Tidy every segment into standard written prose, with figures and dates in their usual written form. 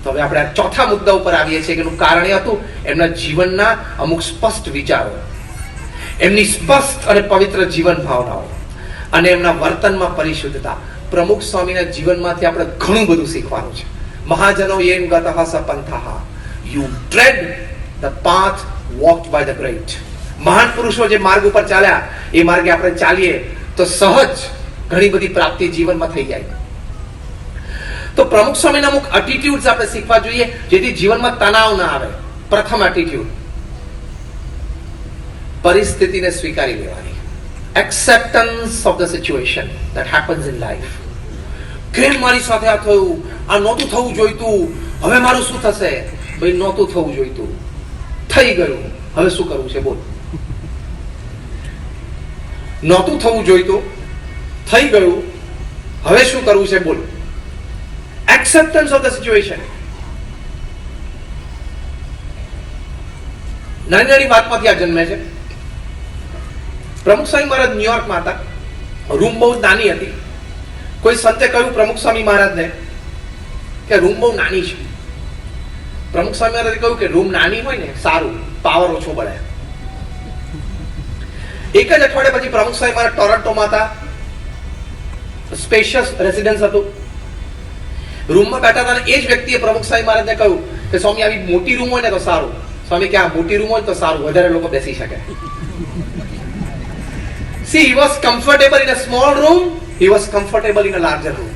તો હવે આપણે આ ચોથા મુદ્દા ઉપર આવીએ છીએ કે એનું કારણ એ હતું એમના જીવનના અમુક સ્પષ્ટ વિચારો, એમની સ્પષ્ટ અને પવિત્ર જીવન ભાવનાઓ અને એમના વર્તનમાં પરિશુદ્ધતા. પ્રમુખ સ્વામીના જીવનમાંથી આપણે ઘણું બધું શીખવાનું છે. મહાજનો યેન ગતઃ સપંથઃ, you tread the path walked by the great. મહાન પુરુષો જે માર્ગ ઉપર ચાલ્યા એ માર્ગે આપણે ચાલીએ તો સહજ ઘણી બધી પ્રાપ્તિ જીવનમાં થઈ જાય. તો પ્રમુખ સ્વામીના અમુક એટીટ્યુડ્સ આપણે શીખવા જોઈએ જેથી જીવનમાં તણાવ ના આવે. પ્રથમ એટીટ્યુડ, પરિસ્થિતિને સ્વીકારી લેવાની. Acceptance of the situation that happens in life. કેમ મારી સાથે આ થયું, આ નહોતું થવું જોઈતું, હવે મારું શું થશે? ભાઈ નહોતું થવું જોઈતું, થઈ ગયું, હવે શું કરવું છે બોલ. નહોતું થવું જોઈતું, થઈ ગયું, હવે શું કરવું છે બોલ. Acceptance of the situation. નાની નાની વાતમાંથી આ જન્મે છે. પ્રમુખ સ્વામી મહારાજ ન્યુયોર્કમાં હતા. રૂમ બહુ નાની હતી. કોઈ સંતે કહ્યું પ્રમુખ સ્વામી મહારાજને કે રૂમ બહુ નાની છે. પ્રમુખ સ્વામી મહારાજે કહ્યું કે રૂમ નાની હોય ને સારું, પાવર ઓછો પડે. એક જ અઠવાડિયા પછી પ્રમુખ સ્વામી મહારાજ ટોરન્ટોમાં હતા. સ્પેશિયસ રેસિડન્સ હતું. રૂમમાં બેઠા હતા અને એ જ વ્યક્તિએ પ્રમુખ સ્વામી મહારાજને કહ્યું કે સ્વામી આવી મોટી રૂમ હોય ને તો સારું. સ્વામી કે આ મોટી રૂમ હોય તો સારું, વધારે લોકો બેસી શકે. See, he was comfortable in a small room, he was comfortable in a larger room.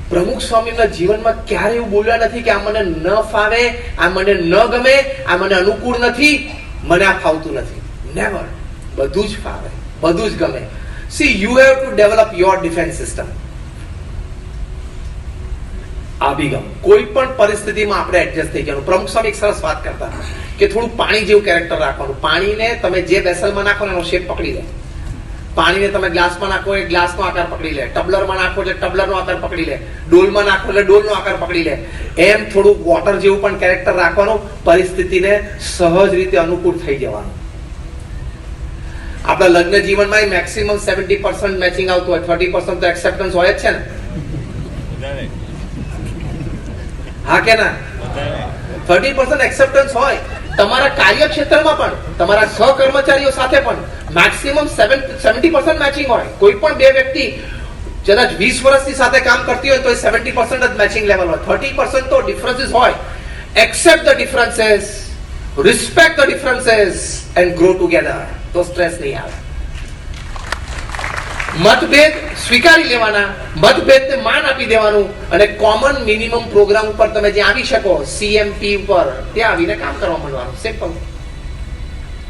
પ્રમુખ સ્વામીના જીવનમાં ક્યારે એવું બોલ્યા નથી કે આ મને ન ફાવે, આ મને ન ગમે, આ મને અનુકૂળ નથી, મને આ ફાવતું નથી. નેવર. બધું જ ફાવે, બધું જ ગમે. See, you have to develop your defense system. અભિગમ. કોઈ પણ પરિસ્થિતિમાં આપણે એડજસ્ટ થઈ જવાનું. પ્રમુખ સ્વામી એક સરસ વાત કરતા કે થોડું પાણી જેવું કેરેક્ટર રાખવાનું. પાણીને તમે જે વેસલમાં નાખો એનો શેપ પકડી લે. પાણીને તમે ગ્લાસમાં નાખો એ ગ્લાસનો આકાર પકડી લે, ટબલરમાં નાખો એટલે ટબલરનો આકાર પકડી લે, ડોલમાં નાખો એટલે ડોલનો આકાર પકડી લે. એમ થોડું વોટર જેવું પણ કેરેક્ટર રાખવાનું. પરિસ્થિતિને સહજ રીતે અનુકૂળ થઈ જવાનું. આપણા લગ્ન જીવનમાં મેક્સિમમ 70% મેચિંગ આવતું હોય, 30% તો એક્સેપ્ટન્સ હોય જ છે ને. હા કે ના? 30% એક્સેપ્ટન્સ હોય. તમારા કાર્યક્ષેત્રમાં પણ, તમારા સહકર્મચારીઓ સાથે પણ મેક્સિમમ 70% મેચિંગ હોય. કોઈ પણ બે વ્યક્તિ કદાચ 20 વર્ષથી સાથે કામ કરતી હોય તો એ 70% જ મેચિંગ લેવલ હોય. 30% તો ડિફરન્સીસ હોય. Accept the differences, respect the differences and grow together. તો સ્ટ્રેસ નહીં આવે. મતભેદ સ્વીકારી લેવાના, મતભેદને માન આપી દેવાનું અને કોમન મિનિમમ પ્રોગ્રામ ઉપર તમે જે આવી શકો, CMP ઉપર, ત્યાં આવીને કામ કરવા માંડવાનું. સિમ્પલ.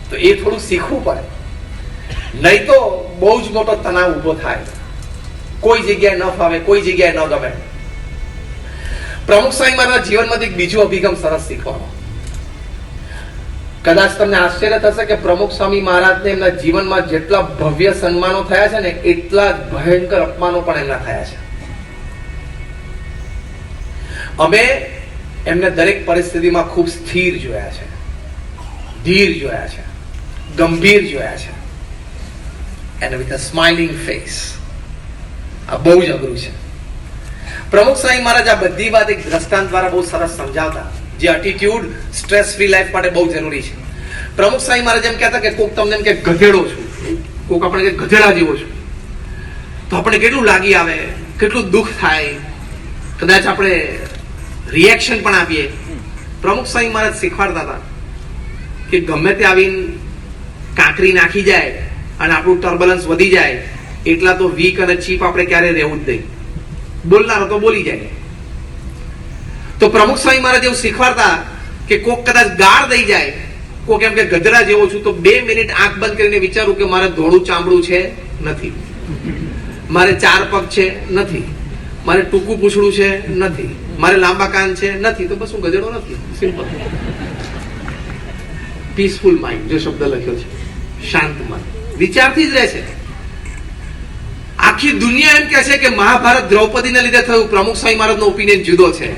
તો એ થોડું શીખવું પડે, નહીં તો બહુ જ મોટો તણાવ ઉભો થાય. કોઈ જગ્યાએ ન ફાવે, કોઈ જગ્યાએ ન ગમે. પ્રમુખ સ્વામી મહારાજના જીવનમાંથી એક બીજો અભિગમ સરસ શીખવાનો. કદાચ તમને આશ્ચર્ય થશે કે પ્રમુખ સ્વામી મહારાજને એમના જીવનમાં જેટલા ભવ્ય સન્માનો થયા છે ને એટલા જ ભયંકર અપમાનો પણ એમના થયા છે. અમે એમને દરેક પરિસ્થિતિમાં ખૂબ સ્થિર જોયા છે, ધીર જોયા છે, ગંભીર જોયા છે, and with a smiling face. આ બહુ જ અઘરું છે. પ્રમુખ સ્વામી મહારાજ આ બધી વાત એક દ્રષ્ટાંત દ્વારા બહુ સરસ સમજાવતા. જે એટીટ્યુડ સ્ટ્રેસ ફ્રી લાઈફ માટે બહુ જરૂરી છે. પ્રમુખ સ્વામી મહારાજ એમ કહેતા કે કોક તમને એમ કે ગધેડો છું, કોક આપણે કે ગધેડા જેવો છું, તો આપણે કેટલું લાગી આવે, કેટલું દુઃખ થાય, કદાચ આપણે રિએક્શન પણ આપીએ. પ્રમુખ સ્વામી મહારાજ શીખવાડતા હતા કે ગમે તે આવીને કાંકરી નાખી જાય અને આપણું ટર્બ્યુલન્સ વધી જાય એટલા તો વીક અને ચીપ આપણે ક્યારે રહેવું જ નહીં. બોલનારો તો બોલી જાય. તો પ્રમુખ સ્વામી મહારાજ એવું શીખવાડતા કે કોક કદાચ ગાળ દઈ જાય, કોક એમ કે ગધેડા જેવો છું, તો 2 મિનિટ આંખ બંધ કરીને વિચારું કે મારે ધોળું ચામડું છે નથી, મારે 4 પગ છે નથી, મારે ટૂંકું પૂંછડું છે નથી, મારે લાંબા કાન છે નથી, તો બસ હું ગધેડો નથી. સિમ્પલ. પીસફુલ માઇન્ડ જે શબ્દ લખ્યો છે, શાંત મન, વિચારથી જ રહે છે. આખી દુનિયા એમ કહે છે કે મહાભારત દ્રૌપદીને લીધે થયું. પ્રમુખ સ્વામી મહારાજનો ઓપિનિયન જુદો છે.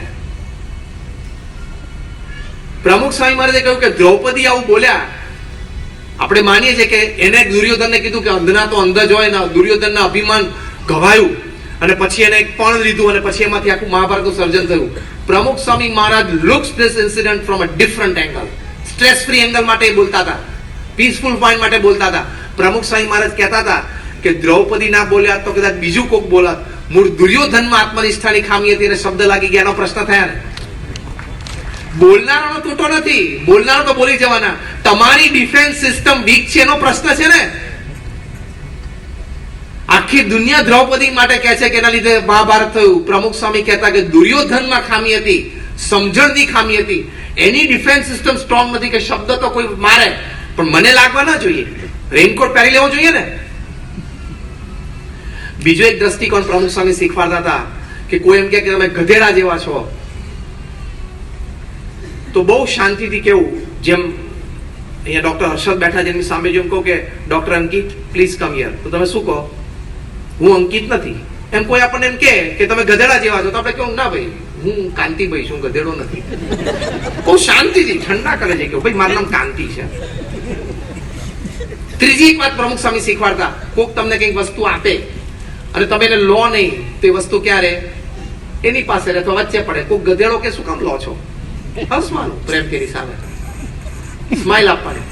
પ્રમુખ સ્વામી મહારાજે કહ્યું કે દ્રૌપદી આવું બોલ્યા. આપણે માનીએ છીએ કે એને દુર્યોધનને કીધું કે અંધના તો અંધ જ હોય ને, દુર્યોધનના અભિમાન ગવાયું અને પછી એને એક પણ લીધું અને પછી એમાંથી આખું મહાભારતનું સર્જન થયું. Pramukh Swami Maharaj looks this incident from a different angle. Stress free angle માટે બોલતા હતા, પીસફુલ પોઈન્ટ માટે બોલતા હતા. પ્રમુખ સ્વામી મહારાજ કહેતા હતા કે દ્રૌપદી ના બોલ્યા તો કદાચ બીજું કોક બોલત. મૂળ દુર્યોધનમાં આત્મનિષ્ઠાની ખામી હતી અને શબ્દ લાગી ગયા, એનો પ્રશ્ન થયા ને. બોલનારાનો તૂટો નથી, બોલનારો તો બોલી જવાના. તમારી ડિફેન્સ સિસ્ટમ વીક છે એનો પ્રશ્ન છે ને. આખી દુનિયા દ્રૌપદી માટે કહે છે કે એના લીધે મહાભારત થયું. પ્રમુખ સ્વામી કહેતા કે દુર્યોધનમાં ખામી હતી, સમજણની ખામી હતી. એની ડિફેન્સ સિસ્ટમ સ્ટ્રોંગ નથી કે શબ્દ તો કોઈ મારે પણ મને લાગવા ના જોઈએ. રેઇનકોટ પહેરી લેવો જોઈએ ને. બીજો એક દ્રષ્ટિકોણ પ્રમુખ સ્વામી શીખવાડતા હતા કે કોઈ એમ કે તમે ગધેડા જેવા છો તો બહુ શાંતિથી કેવું, જેમ અહીંયા ડોક્ટર હર્ષદ બેઠા છે એની સામે જો એમ કહો કે doctor Ankit please come here, તો તમે શું કહો? હું અંકિત નથી. એમ કોઈ આપણને એમ કે તમે ગધેડા જેવા છો તો આપણે કહું ના ભાઈ હું કાંતિભાઈ છું, ગધેડો નથી. બહુ શાંતિથી ઠંડા કરે છે કે ભાઈ મારું નામ કાંતિ છે. ત્રીજી એક વાત પ્રમુખ સ્વામી શીખવાડતા, કોક તમને કઈક વસ્તુ આપે અને તમે એને લો નહીં, તે વસ્તુ ક્યારે એની પાસે રહે તો વચ્ચે પડે. કોક ગધેડો કે શું કામ લો છો? હસવાનું પ્રેમ તેની સામે, સ્માઇલ આપવાની.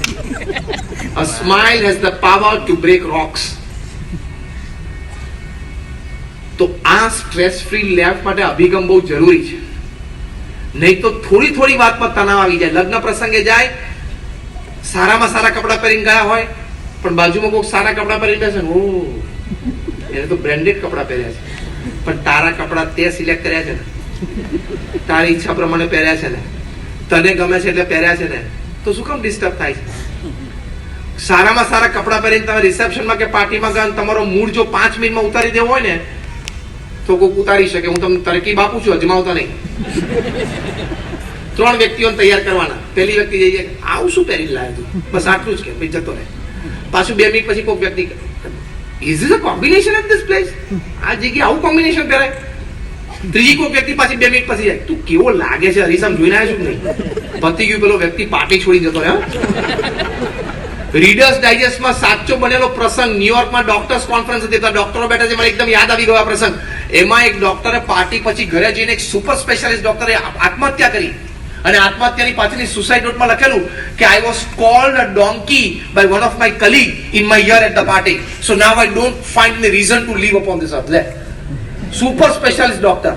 A smile has the power to break rocks. તો આ સ્ટ્રેસ ફ્રી લાઈફ માટે અભિગમ બહુ જરૂરી છે. નહીં તો થોડી થોડી વાતમાં તણાવ આવી જાય. લગ્ન પ્રસંગે જાય, સારામાં સારા કપડા પહેરીને ગયા હોય પણ બાજુમાં કોઈ સારા કપડા પહેરીને બેસે ને, ઓ એને તો બ્રાન્ડેડ કપડા પહેર્યા છે, પણ તારા કપડા તે સિલેક્ટ કર્યા છે ને, તારી ઈચ્છા પ્રમાણે પહેર્યા છે ને, તને ગમે છે એટલે પહેર્યા છે ને, તો શું કામ ડિસ્ટર્બ થાય છે? સારામાં સારા કપડા પહેરીને તમે રિસેપ્શનમાં કે પાર્ટીમાં ગયા, તમારો મૂડ જો 5 મિનિટમાં ઉતારી દેવો હોય ને તો કોઈ ઉતારી શકે. હું તમને તરકીબ આપું છું, અજમાવતા નહીં. 3 વ્યક્તિઓને તૈયાર કરવાના. પહેલી વ્યક્તિ જઈએ આવું શું પહેરી લાવ્યો તું, બસ આટલું જ કે ભાઈ જતો રહે. પાછું 2 મિનિટ પછી કોઈ વ્યક્તિ is this a combination of this place, આ જગ્યાએ આવું કોમ્બિનેશન પહેરાય. ત્રીજી કોઈ વ્યક્તિ પાછી 2 મિનિટ પછી જાય, તું કેવો લાગે છે હરીસામ જોઈને આવ્યો છું નહીં? પતી ગયું, પેલો વ્યક્તિ પાર્ટી છોડી જતો રહ્યો. રીડર્સ ડાયજેસ્ટમાં સાચો બનેલો પ્રસંગ, ન્યુયોર્કમાં ડોક્ટર્સ કોન્ફરન્સ હતી, તો ડોક્ટરો બેઠા છે, મને એકદમ યાદ આવી ગયો આ પ્રસંગ. એમાં એક ડોક્ટરે પાર્ટી પછી ઘરે જઈને એક સુપર સ્પેશિયાલિસ્ટ ડોક્ટરે આત્મહત્યા કરી અને આત્મહત્યાની પાછળની સુસાઇડ નોટમાં લખેલું કે I was called a donkey by one of my colleague in my year at the party, so now I don't find any reason to live upon this earth. લે, super specialist doctor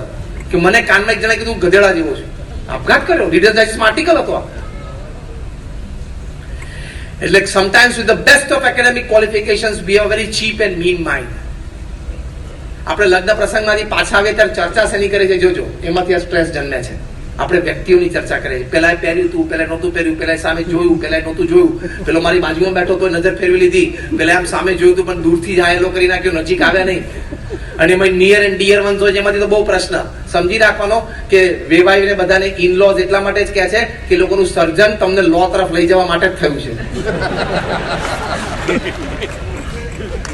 કે મને કાનમાં એક જણાએ કીધું ગધેડા જેવો છે. આપઘાત કર્યો. રીડર્સ ડાયજેસ્ટમાં આર્ટિકલ હતો આ. એટલે sometimes with the best of academic qualifications we have a very cheap and mean mind. આપણે લગ્ન પ્રસંગમાંથી પાછા આવે ત્યારે ચર્ચા શેની કરે છે જોજો, એમાંથી આ સ્ટ્રેસ જન્મે છે. આપણે વ્યક્તિઓની ચર્ચા કરીએ, પેલા પહેર્યું તું, પેલા નહોતું પહેર્યું, પેલા સામે જોયું, પેલા નહોતું જોયું, પેલો મારી બાજુમાં બેઠો તો નજર ફેરવી લીધી, પેલા આમ સામે જોયું તું પણ દૂરથી જ હાયલો કરી નાખ્યો, નજીક આવ્યા નહીં. અને એમાં નિયર એન્ડ ડિયર વન્સ હોય, જેમાંથી તો બહુ પ્રશ્ન. સમજી રાખવાનો કે વેવાઈને બધાને ઇન લોઝ એટલા માટે જ કહે છે કે લોકોનું સર્જન તમને લો તરફ લઈ જવા માટે જ થયું છે.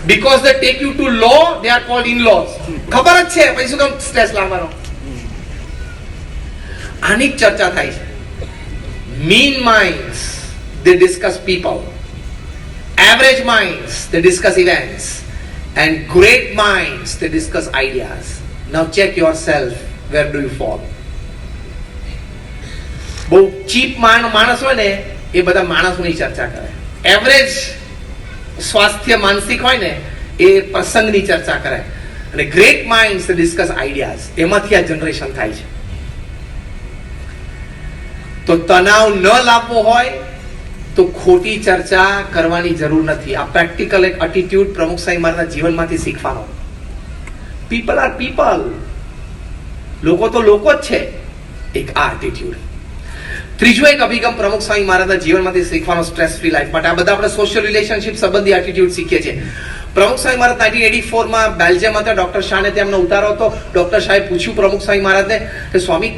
Because they take you to law, they are called in-laws. ખબર જ છે, પછી શું કામ સ્ટ્રેસ લાવવાનો? આની ચર્ચા થાય છે. Mean minds, they discuss people. Average minds, they discuss events. And great minds, they discuss ideas. Now check yourself, where do you fall? બહુ ચીપ માણસ હોય ને એ બધા માણસોની ચર્ચા કરે. એવરેજ સ્વાસ્થ્ય માનસિક હોય ને એ પ્રસંગની ચર્ચા કરે. અને ગ્રેટ માઇન્ડ્સ ડિસ્કસ આઈડિયાઝ. એમાંથી આ જનરેશન થાય છે. તો તણાવ ન લાવવો હોય તો ખોટી ચર્ચા કરવાની જરૂર નથી. આ પ્રેક્ટિકલ એક એટીટ્યુડ પ્રમુખ સાહેબ મારા જીવનમાંથી શીખવાનો. પીપલ આર પીપલ, લોકો તો લોકો જ છે. એક આ એટીટ્યુડ. ત્રીજો એક અભિગમ પ્રમુખ સ્વામી મહારાજના જીવનમાંથી શીખવાનો સ્ટ્રેસ ફ્રી લાઈફ માટે. આ બધા આપણે સોશિયલ રિલેશનશિપ સંબંધી એટીટ્યુડ શીખીએ છીએ. પ્રમુખ સ્વામી મહારાજ 1984 બેલ્જિયમ હતા. ડોક્ટર શાહને તેમનો ઉતારો હતો. ડોક્ટર શાહે પૂછ્યું પ્રમુખ સ્વામી મહારાજને કે સ્વામી,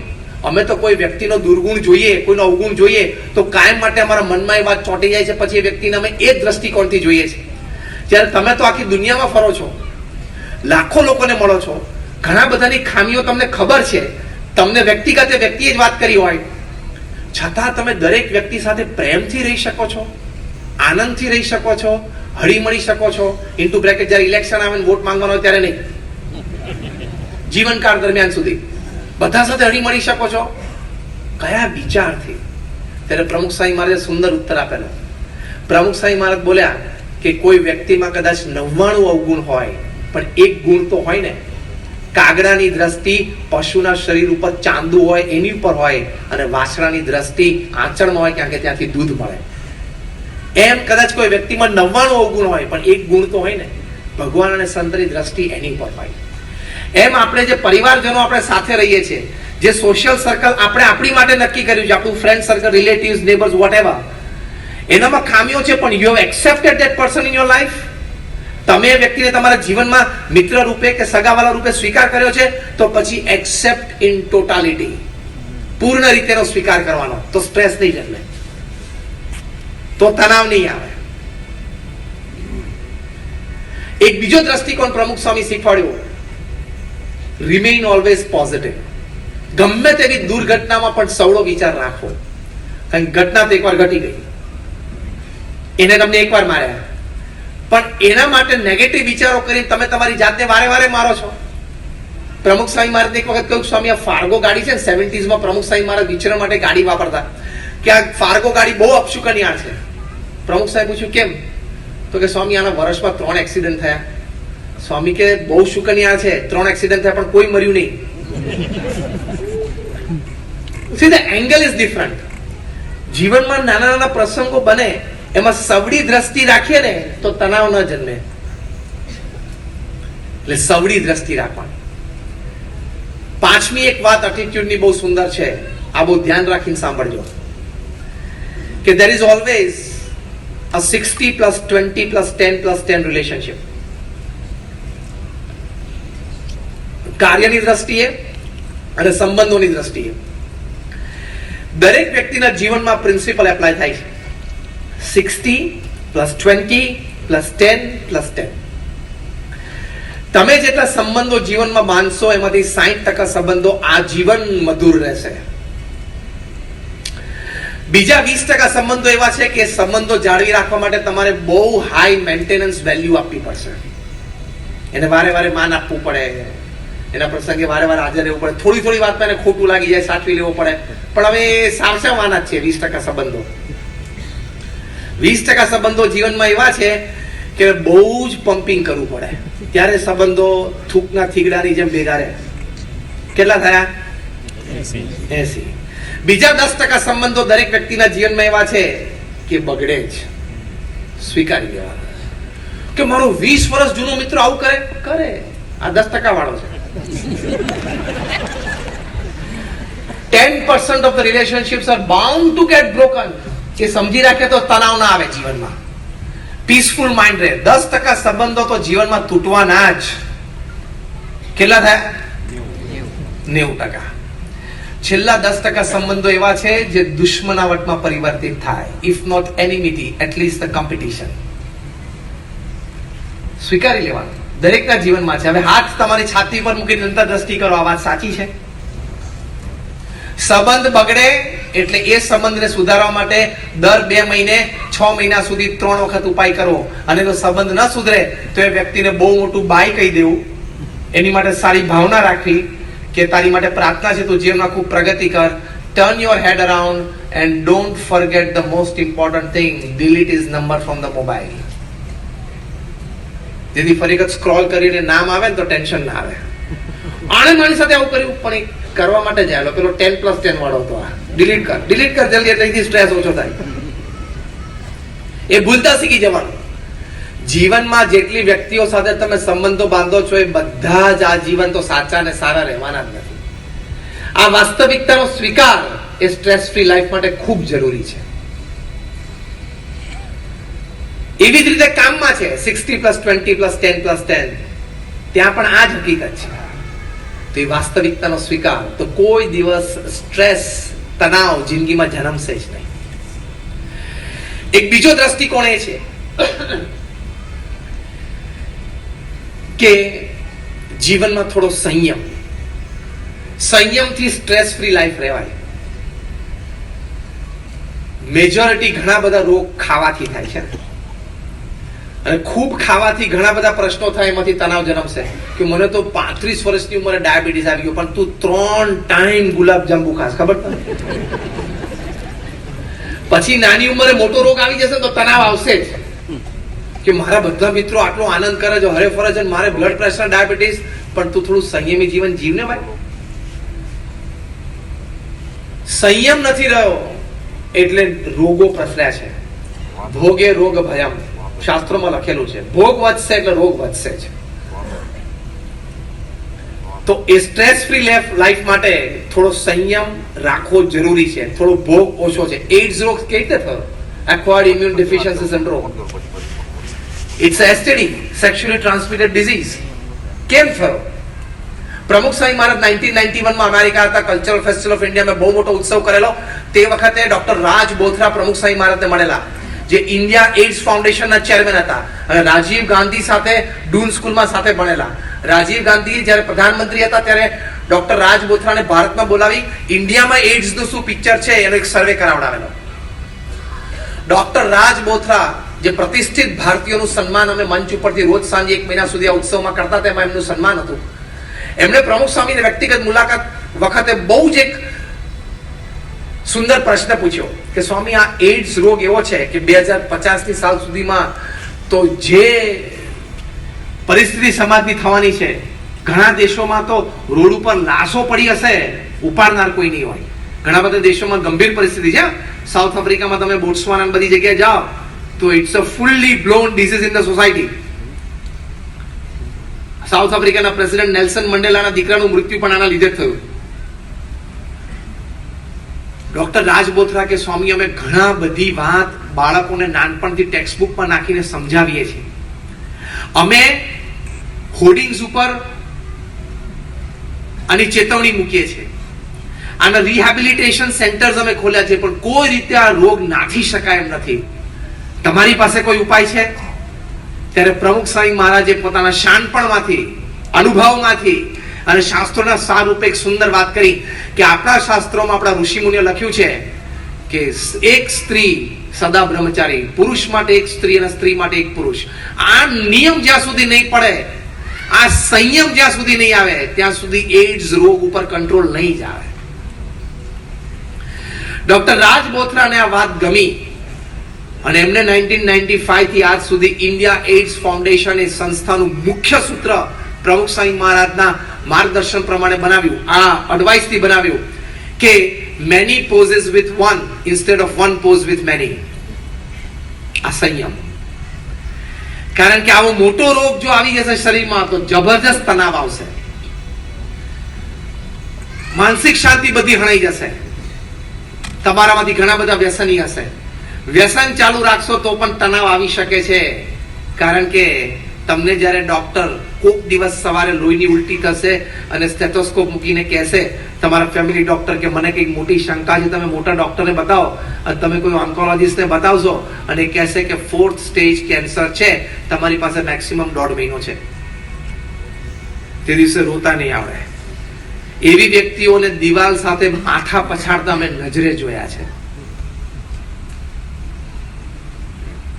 અમે તો કોઈ વ્યક્તિનો દુર્ગુણ જોઈએ, કોઈનો અવગુણ જોઈએ તો કાયમ માટે અમારા મનમાં એ વાત ચોંટી જાય છે, પછી એ વ્યક્તિને અમે એ જ દ્રષ્ટિકોણથી જોઈએ છીએ. જ્યારે તમે તો આખી દુનિયામાં ફરો છો, લાખો લોકોને મળો છો, ઘણા બધાની ખામીઓ તમને ખબર છે, તમને વ્યક્તિગત વ્યક્તિએ જ વાત કરી હોય, છતાં તમે દરેક વ્યક્તિ સાથે પ્રેમથી રહી શકો છો, આનંદથી રહી શકો છો, હળી મળી શકો છો. ઇન્ટુ બ્રેકેટ જ્યારે ઇલેક્શન આવે વોટ માંગવાનો હોય ત્યારે નહીં. જીવનકાળ દરમિયાન સુધી બધા સાથે હળી મળી શકો છો? કયા વિચારથી? ત્યારે પ્રમુખ સ્વામી મહારાજે સુંદર ઉત્તર આપેલો. પ્રમુખ સ્વામી મહારાજ બોલ્યા કે કોઈ વ્યક્તિમાં કદાચ 99 અવગુણ હોય, પણ એક ગુણ તો હોય ને. કાગડાની દ્રષ્ટિ પશુના શરીર ઉપર ચાંદુ હોય એની ઉપર હોય, અને વાછડાની દ્રષ્ટિ આંચળમાં હોય કારણ કે ત્યાંથી દૂધ મળે. એમ કદાચ કોઈ વ્યક્તિમાં 99 અવગુણ હોય, પણ એક ગુણ તો હોય ને. ભગવાન અને સંતની દ્રષ્ટિ એની ઉપર હોય. એમ આપણે જે પરિવારજનો આપણે સાથે રહીએ છીએ, જે સોશિયલ સર્કલ આપણે આપણી માટે નક્કી કર્યું છે, આપણું friend circle, relatives, neighbours, whatever, એનામાં ખામીઓ છે, પણ you have accepted that person in your life. તમે એ વ્યક્તિને તમારા જીવનમાં મિત્ર રૂપે કે સગાવાલા રૂપે સ્વીકાર કર્યો છે, તો પછી એક્સેપ્ટ ઇન ટોટાલિટી, પૂર્ણ રીતેનો સ્વીકાર કરવાનો. તો સ્ટ્રેસ નહીં જન્મે, તો તણાવ નહીં આવે. એક બીજો દ્રષ્ટિકોણ પ્રમુખ સ્વામી શીખવાડ્યો, રિમેઇન ઓલવેઝ પોઝિટિવ. ગમે તેવી દુર્ઘટનામાં પણ સવળો વિચાર રાખવો. કારણ કે ઘટના તો એકવાર ઘટી ગઈ, એને તમને એકવાર માર્યા, પણ એના માટે નેગેટિવ વિચારો કરી તમે તમારી જાતને વારે વારે મારો છો. પ્રમુખ સ્વામી મહારાજ એક વખત કહ્યું, સ્વામી આ ફાર્ગો ગાડી છે ને, 70s માં પ્રમુખ સ્વામી મહારાજ વિચરણ માટે ગાડી વાપરતા, કે આ ફાર્ગો ગાડી બહુ અપશુકનિયાળ છે. પ્રમુખ સાહેબ પૂછ્યું કેમ? તો કે સ્વામી આના વર્ષમાં 3 એક્સિડન્ટ થયા. સ્વામી કે બહુ શુકનિયાળ છે, 3 એક્સિડન્ટ થયા પણ કોઈ મર્યું નહીં. See, the angle is different. જીવનમાં નાના નાના પ્રસંગો બને, એમાં સવડી દ્રષ્ટિ રાખીએ ને તો તણાવ ન જન્મે. એટલે સવડી દ્રષ્ટિ રાખવાની. પાંચમી એક વાત એટીટ્યુડની બહુ સુંદર છે, આ બહુ ધ્યાન રાખીને સાંભળજો, કે there is always a 60 plus 20 plus 10 plus 10 relationship. કાર્યની દ્રષ્ટિએ અને સંબંધોની દ્રષ્ટિએ દરેક વ્યક્તિના જીવનમાં પ્રિન્સિપલ એપ્લાય થાય છે. 60 plus 20 plus 10 plus 10. તમે જેટલા સંબંધો જીવનમાં બાંધશો, એમાંથી 60% સંબંધો આજીવન મધુર રહેશે. બીજા 20% સંબંધો એવા છે કે સંબંધો જાળવી રાખવા માટે તમારે બહુ હાઈ મેન્ટેનન્સ વેલ્યુ આપવી પડશે. એને વારે વારે માન આપવું પડે, એના પ્રસંગે વારે વારે હાજર રહેવું પડે, થોડી થોડી વાતમાં એને ખોટું લાગી જાય સાચવી લેવું પડે. પણ હવે સાવસાવાના જ છે 20% સંબંધો. 20% સંબંધો જીવનમાં એવા છે કે બહુ જ પમ્પિંગ કરવું પડે, ત્યારે સંબંધો થૂકના થીગડાની જેમ ભેગા રહે. કેટલા થયા? 80. બીજા 10% સંબંધો દરેક વ્યક્તિના જીવનમાં એવા છે કે બગડે જ. સ્વીકારી લેવાના કે મારો 20 વર્ષ જૂનો મિત્ર આવું કરે, આ 10% વાળો છે. 10% of the relationships are bound to get broken. એ સમજી રાખે તો તણાવ ના આવે જીવનમાં, પીસફુલ માઇન્ડ રહે. 10% સંબંધો તો જીવનમાં તૂટવાના જ. કેટલા થયા? 90%. છેલ્લા 10% સંબંધો એવા છે જે દુશ્મનાવટમાં પરિવર્તિત થાય, if not enmity, at least the competition. સ્વીકારી લેવાનું, દરેકના જીવનમાં છે. હવે હાથ તમારી છાતી પર મૂકીને અંતરદ્રષ્ટિ કરો, આ વાત સાચી છે? સંબંધ બગડે એટલે એ સંબંધને સુધારવા માટે દર 2 મહિને 6 મહિના સુધી 3 વખત ઉપાય કરવો. અને જો સંબંધ ન સુધરે તો એ વ્યક્તિને બહુ મોટું બાય કહી દેવું, એની માટે સારી ભાવના રાખવી કે તારી માટે પ્રાર્થના છે, તું જીવનમાં ખૂબ પ્રગતિ કર. Turn your head around and don't forget the most important thing, delete his number from the mobile. જેથી ફરી વખત સ્ક્રોલ કરીને નામ આવે ને તો ટેન્શન ના આવે. આણે મારી સાથે આવું કર્યું, પણ કરવા માટે જ આવેલો પેલો 10 plus 10 વાળો હતો. આ ડિલીટ કર જલ્દી, એટલે સ્ટ્રેસ ઓછો થાય. એ ભૂલતા શીખી જવાનું. જીવનમાં જેટલી વ્યક્તિઓ સાથે તમે સંબંધો બાંધો છો, એ બધા જ આ જીવન તો સાચા અને સારા રહેવાના જ નથી. આ વાસ્તવિકતાનો સ્વીકાર એ સ્ટ્રેસ ફ્રી લાઈફ માટે ખૂબ જરૂરી છે. એવી જ રીતે કામમાં છે 60 plus 20 plus 10 plus 10, ત્યાં પણ આ જ હકીકત છે. તો એ વાસ્તવિકતાનો સ્વીકાર, તો કોઈ દિવસ સ્ટ્રેસ, તણાવ જિંદગીમાં જન્મશે જ નહીં. એક બીજો દ્રષ્ટિકોણ એ છે કે જીવનમાં થોડો સંયમથી સ્ટ્રેસ ફ્રી લાઈફ રહેવાય. મેજોરિટી ઘણા બધા રોગ ખાવાથી થાય છે, અને ખૂબ ખાવાથી ઘણા બધા પ્રશ્નો થાય, એમાંથી તણાવ જન્મશે કે મને તો 35 વર્ષની ઉંમરે ડાયાબિટીસ આવી ગયો, પણ તું 3 ટાઈમ ગુલાબજાંબુ ખાસ, ખબર તને? પછી નાની ઉંમરે મોટો રોગ આવી જશે તો તણાવ આવશે જ કે મારા બધા મિત્રો આટલો આનંદ કરે છે, હરે ફરે છે, મારે બ્લડ પ્રેશર, ડાયાબિટીસ, પણ તું થોડું સંયમી જીવન જીવને ભાઈ. સંયમ નથી રહ્યો એટલે રોગો પ્રસર્યા છે. ભોગે રોગ ભયમ, શાસ્ત્રોમાં લખેલું છે. ભોગ વધશે એટલે રોગ વધશે જ. તો એ સ્ટ્રેસ ફ્રી લાઈફ માટે થોડો સંયમ રાખવો જરૂરી છે, થોડો ભોગ ઓછો છે. એઇડ્સ રોગ કેવી રીતે થયો? Acquired immune deficiency syndrome. It's a STD, sexually transmitted disease. કેમ થયો? પ્રમુખ સ્વામી મહારાજ 1991 માં અમેરિકા હતા, કલ્ચરલ ફેસ્ટિવલ ઓફ ઇન્ડિયા માં બહુ મોટો ઉત્સવ કરેલો. તે વખતે ડોક્ટર રાજ બોથરા પ્રમુખ સ્વામી મહારાજને મળેલા, જે ઇન્ડિયા એઇડ્સ ફાઉન્ડેશનના ચેરમેન હતા અને રાજીવ ગાંધી સાથે ડૂન સ્કૂલમાં સાથે ભણેલા. રાજીવ ગાંધી જ્યારે પ્રધાનમંત્રી હતા ત્યારે ડોક્ટર રાજ બોથરાને ભારતમાં બોલાવી ઇન્ડિયામાં એઇડ્સનું શું પિક્ચર છે એનો એક સર્વે કરાવડાવેલો. ડોક્ટર રાજ બોથરા, જે પ્રતિષ્ઠિત ભારતીયોનું સન્માન અમે મંચ ઉપરથી રોજ સાંજે 1 મહિના સુધી આ ઉત્સવમાં કરતા, તેમાં એમનું સન્માન હતું. એમણે પ્રમુખ સ્વામીની વ્યક્તિગત મુલાકાત વખતે બહુ જ એક સુંદર પ્રશ્ન પૂછ્યો કે સ્વામી, આ એઇડ્સ રોગ એવો છે કે 2050ની સાલ સુધીમાં તો જે પરિસ્થિતિ સમાજની થવાની છે, ઘણા દેશોમાં તો રોડ ઉપર લાશો પડી હશે, ઉપાડનાર કોઈ નહીં હોય. ઘણા બધા દેશોમાં ગંભીર પરિસ્થિતિ છે. સાઉથ આફ્રિકામાં તમે બોટ્સવાના બધી જગ્યાએ જાઓ તો it's a fully blown disease in the society. સાઉથ આફ્રિકાના પ્રેસિડેન્ટ નેલ્સન મંડેલાના દીકરાનું મૃત્યુ પણ આના લીધે થયું. ડોક્ટર રાજ બોથરા કે સ્વામી, અમે ઘણા બધી વાત બાળકોને નાનપણથી ટેક્સ્ટ બુકમાં નાખીને સમજાવીએ છીએ. અમે હોર્ડિંગ્સ ઉપર આની ચેતવણી મૂકીએ છીએ. આના રિહેબિલિટેશન સેન્ટર્સ અમે ખોલ્યા છે, પણ કોઈ રીતે આ રોગ નાથી શકાય એમ નથી. તમારી પાસે કોઈ ઉપાય છે? ત્યારે પ્રમુખ સ્વામી મહારાજે પોતાના શાણપણમાંથી, અનુભવમાંથી અને શાસ્ત્રોના સારરૂપે એક સુંદર વાત કરી કે આપણા શાસ્ત્રોમાં, આપણા ઋષિમુનિએ લખ્યું છે કે એક સ્ત્રી સદા બ્રહ્મચારી, પુરુષ માટે એક સ્ત્રી અને સ્ત્રી માટે એક પુરુષ. આ નિયમ જ્યાં સુધી નહીં પડે, આ સંયમ જ્યાં સુધી નહીં આવે, ત્યાં સુધી એઇડ્સ રોગ ઉપર કંટ્રોલ નહીં જ આવે. ડોક્ટર રાજ બોથરાને આ વાત ગમી અને એમને 1995 થી આજ સુધી ઇન્ડિયા એઇડ્સ ફાઉન્ડેશન એ સંસ્થાનું મુખ્ય સૂત્ર પ્રમુખ સ્વામી મહારાજના માર્ગદર્શન પ્રમાણે બનાવ્યું, આ એડવાઇસથી બનાવ્યું કે many poses with one instead of one pose with many. આ સંયમ. કારણ કે આવો મોટો રોગ જો આવી જશે શરીરમાં તો જબરજસ્ત તણાવ આવશે, માનસિક શાંતિ બધી હણાઈ જશે. તમારામાંથી ઘણા બધા વ્યસની હશે. વ્યસન ચાલુ રાખશો તો પણ તણાવ આવી શકે છે. કારણ કે તમને જ્યારે ડોક્ટર કોક દિવસ સવારે લોહીની ઉલટી થશે અને સ્ટેથોસ્કોપ મૂકીને કહેશે, તમારા ફેમિલી ડોક્ટર કે મને કંઈક મોટી શંકા છે, તમે મોટા ડોક્ટરને બતાવો, અને તમે કોઈ ઓન્કોલોજિસ્ટને બતાવશો અને કહેશે કે 4th સ્ટેજ કેન્સર છે, તમારી પાસે મેક્સિમમ 1.5 મહિનો છે, તે દિવસે રોતા નહીં આવડે. એવી વ્યક્તિઓને દિવાલ સાથે માથા પછાડતા અમે નજરે જોયા છે.